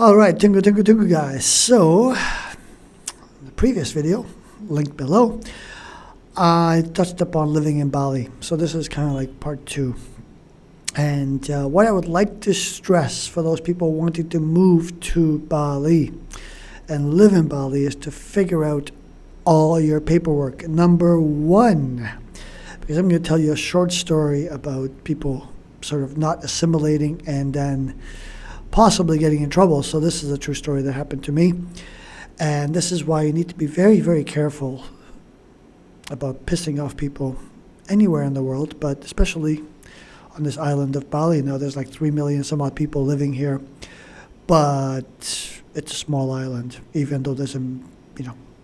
All right, tingle guys. So, the previous video, link below, I touched upon living in Bali. So this is kind of like part two. And what I would like to stress for those people wanting to move to Bali and live in Bali is to figure out all your paperwork. Number one, because I'm going to tell you a short story about people sort of not assimilating and then possibly getting in trouble. So this is a true story that happened to me. And this is why you need to be very, very careful about pissing off people anywhere in the world, but especially on this island of Bali. Now there's like 3 million some odd people living here, but it's a small island, even though there's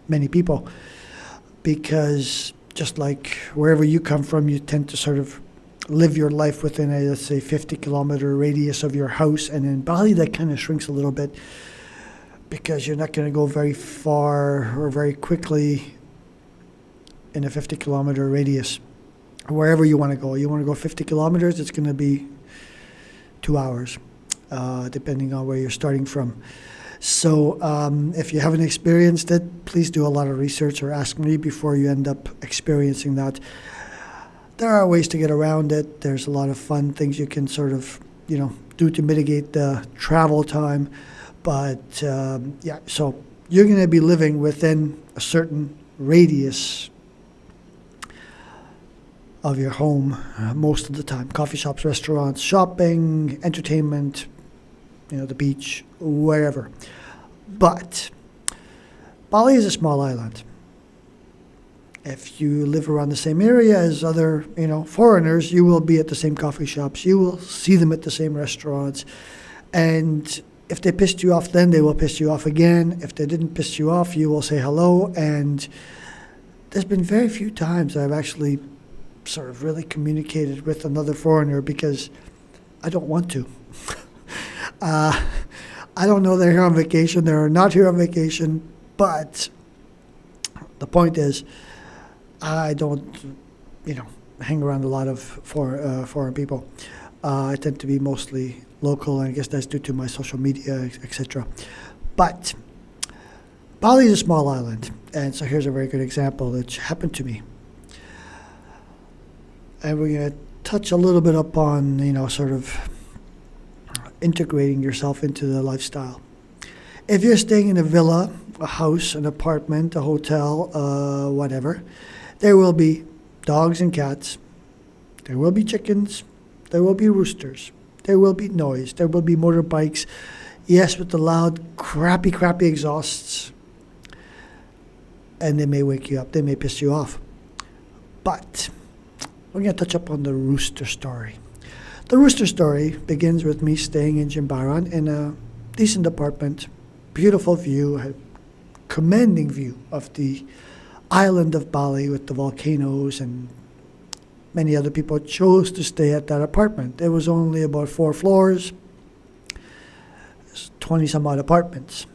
many people, because just like wherever you come from, you tend to sort of live your life within a, let's say, 50-kilometer radius of your house. And in Bali, that kind of shrinks a little bit because you're not going to go very far or very quickly in a 50-kilometer radius. Wherever you want to go. You want to go 50 kilometers, it's going to be 2 hours, depending on where you're starting from. So if you haven't experienced it, please do a lot of research or ask me before you end up experiencing that. There are ways to get around it. There's a lot of fun things you can sort of, do to mitigate the travel time. But yeah, so you're going to be living within a certain radius of your home most of the time. Coffee shops, restaurants, shopping, entertainment, the beach, wherever. But Bali is a small island. If you live around the same area as other, foreigners, you will be at the same coffee shops. You will see them at the same restaurants. And if they pissed you off then, they will piss you off again. If they didn't piss you off, you will say hello. And there's been very few times I've actually sort of really communicated with another foreigner because I don't want to. I don't know they're here on vacation. They're not here on vacation. But the point is, I don't, hang around a lot of foreign people. I tend to be mostly local, and I guess that's due to my social media, etc. But Bali is a small island, and so here's a very good example that happened to me. And we're going to touch a little bit upon, sort of integrating yourself into the lifestyle. If you're staying in a villa, a house, an apartment, a hotel, whatever, there will be dogs and cats. There will be chickens. There will be roosters. There will be noise. There will be motorbikes. Yes, with the loud, crappy exhausts. And they may wake you up. They may piss you off. But we're going to touch up on the rooster story. The rooster story begins with me staying in Jimbaran in a decent apartment, beautiful view, a commanding view of the island of Bali with the volcanoes, and many other people chose to stay at that apartment. It was only about 4 floors, 20 some odd apartments.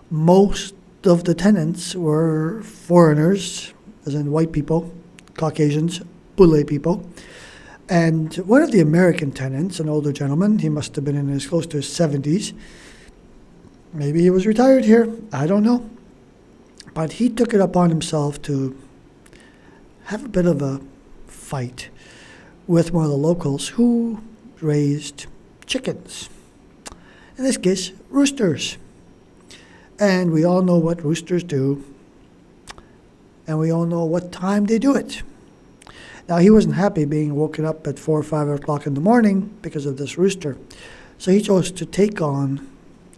Most of the tenants were foreigners, as in white people, Caucasians, Bule people. And one of the American tenants, an older gentleman, he must have been in his close to his 70s. Maybe he was retired here, I don't know. But he took it upon himself to have a bit of a fight with one of the locals who raised chickens. In this case, roosters. And we all know what roosters do. And we all know what time they do it. Now, he wasn't happy being woken up at 4 or 5 o'clock in the morning because of this rooster. So he chose to take on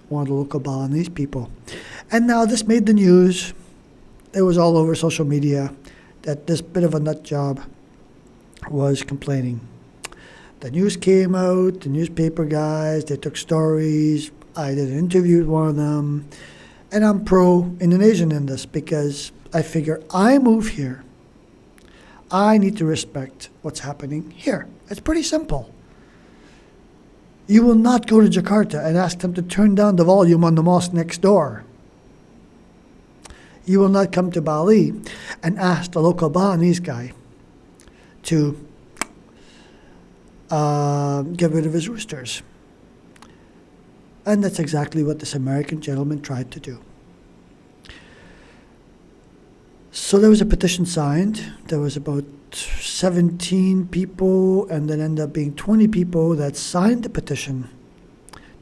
one of the local Balinese people. And now this made the news. It was all over social media that this bit of a nut job was complaining. The news came out, the newspaper guys, they took stories. I did an interview with one of them. And I'm pro-Indonesian in this because I figure I move here. I need to respect what's happening here. It's pretty simple. You will not go to Jakarta and ask them to turn down the volume on the mosque next door. You will not come to Bali and ask the local Balinese guy to get rid of his roosters. And that's exactly what this American gentleman tried to do. So there was a petition signed. There was about 17 people, and then ended up being 20 people that signed the petition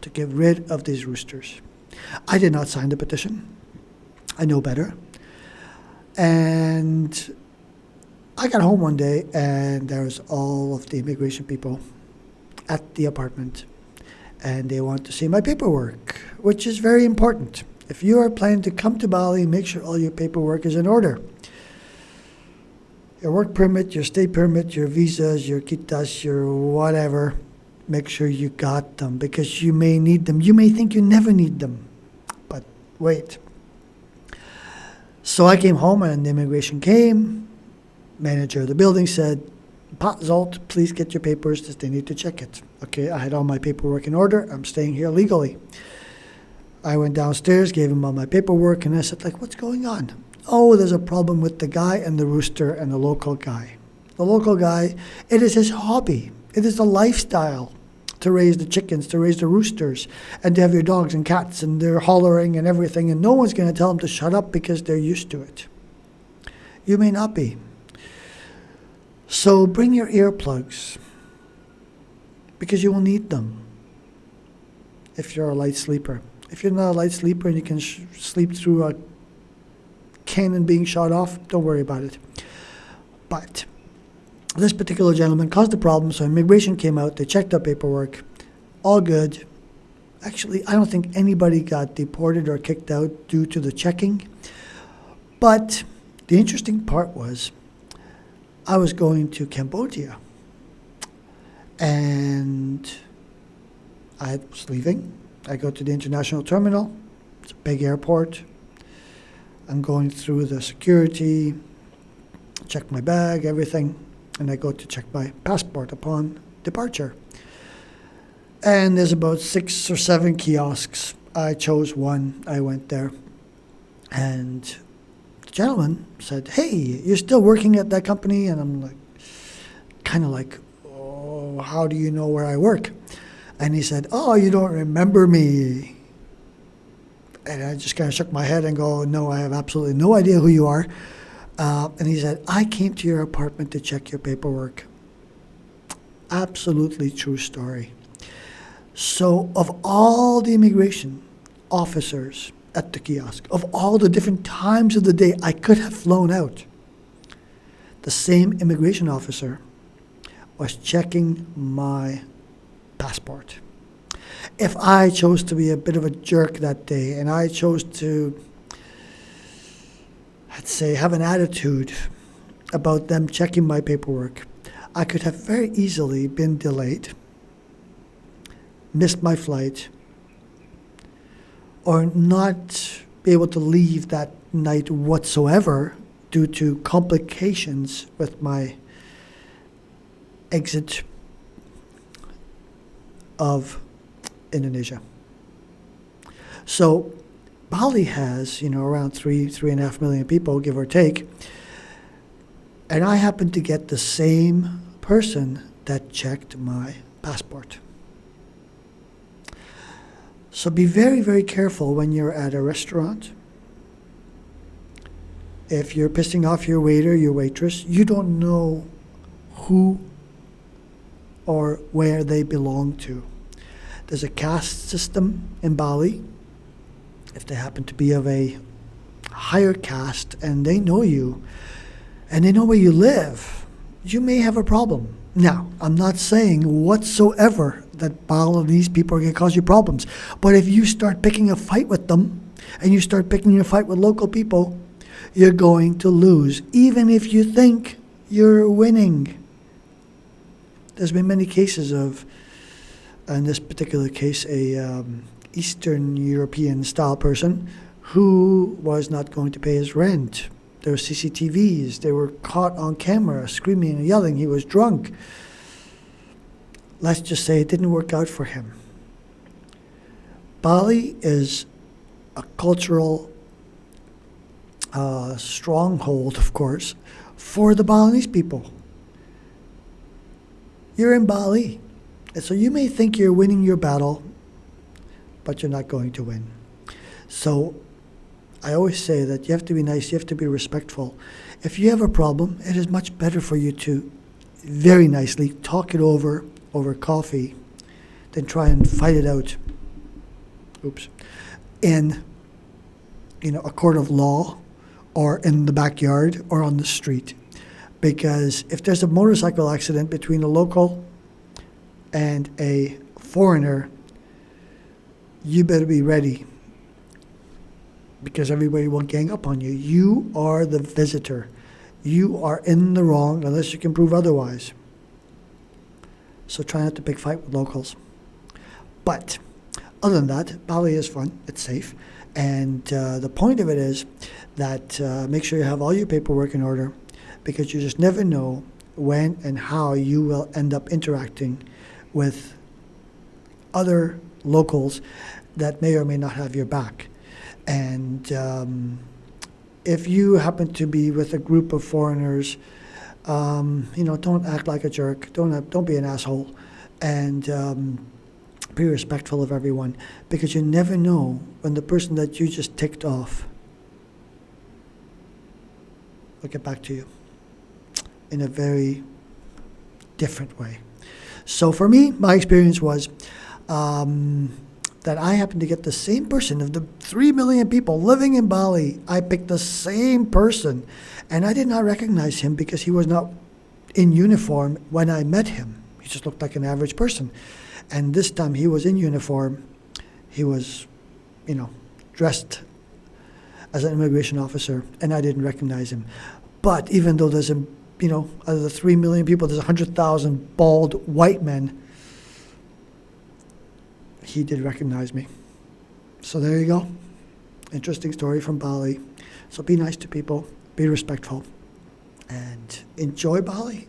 to get rid of these roosters. I did not sign the petition. I know better. And I got home one day, and there was all of the immigration people at the apartment, and they want to see my paperwork, which is very important. If you are planning to come to Bali, make sure all your paperwork is in order. Your work permit, your stay permit, your visas, your kitas, your whatever, make sure you got them, because you may need them. You may think you never need them, but wait. So I came home, and the immigration came. Manager of the building said, "Pat Zsolt, please get your papers, they need to check it." Okay, I had all my paperwork in order. I'm staying here legally. I went downstairs, gave him all my paperwork, and I said, like, what's going on? Oh, there's a problem with the guy and the rooster and the local guy. The local guy, it is his hobby. It is a lifestyle to raise the chickens, to raise the roosters, and to have your dogs and cats, and they're hollering and everything, and no one's going to tell them to shut up because they're used to it. You may not be. So bring your earplugs, because you will need them if you're a light sleeper. If you're not a light sleeper and you can sleep through a cannon being shot off, don't worry about it. But this particular gentleman caused the problem, so immigration came out, they checked our paperwork, all good. Actually, I don't think anybody got deported or kicked out due to the checking. But the interesting part was, I was going to Cambodia, and I was leaving. I go to the international terminal. It's a big airport. I'm going through the security, check my bag, everything, and I go to check my passport upon departure. And there's about 6 or 7 kiosks. I chose one. I went there, and the gentleman said, "Hey, you're still working at that company?" And I'm like, kind of like, "Oh, how do you know where I work?" And he said, "Oh, you don't remember me." And I just kind of shook my head and go, "No, I have absolutely no idea who you are." And he said, "I came to your apartment to check your paperwork." Absolutely true story. So of all the immigration officers at the kiosk, of all the different times of the day I could have flown out, the same immigration officer was checking my passport. If I chose to be a bit of a jerk that day, and I chose to, I'd say, have an attitude about them checking my paperwork, I could have very easily been delayed, missed my flight, or not be able to leave that night whatsoever due to complications with my exit of Indonesia. So Bali has, around 3.5 million people, give or take. And I happened to get the same person that checked my passport. So be very, very careful when you're at a restaurant. If you're pissing off your waiter, your waitress, you don't know who or where they belong to. There's a caste system in Bali. If they happen to be of a higher caste and they know you and they know where you live, you may have a problem. Now, I'm not saying whatsoever that Balinese people are going to cause you problems. But if you start picking a fight with them and you start picking a fight with local people, you're going to lose, even if you think you're winning. There's been many cases of, in this particular case, a Eastern European style person who was not going to pay his rent. There were CCTVs. They were caught on camera screaming and yelling. He was drunk. Let's just say it didn't work out for him. Bali is a cultural stronghold, of course, for the Balinese people. You're in Bali. And so you may think you're winning your battle, but you're not going to win. So I always say that you have to be nice, you have to be respectful. If you have a problem, it is much better for you to very nicely talk it over coffee than try and fight it out in a court of law or in the backyard or on the street. Because if there's a motorcycle accident between a local and a foreigner, you better be ready, because everybody will gang up on you. You are the visitor. You are in the wrong unless you can prove otherwise. So try not to pick fight with locals. But other than that, Bali is fun. It's safe. And the point of it is that make sure you have all your paperwork in order, because you just never know when and how you will end up interacting with other locals that may or may not have your back. And if you happen to be with a group of foreigners, don't act like a jerk. Don't be an asshole, and be respectful of everyone, because you never know when the person that you just ticked off will get back to you in a very different way. So for me, my experience was that I happened to get the same person. Of the 3 million people living in Bali, I picked the same person, and I did not recognize him because he was not in uniform when I met him. He just looked like an average person. And this time he was in uniform. He was, dressed as an immigration officer, and I didn't recognize him. But even though there's out of the 3 million people, there's 100,000 bald white men, he did recognize me. So there you go. Interesting story from Bali. So be nice to people, be respectful, and enjoy Bali.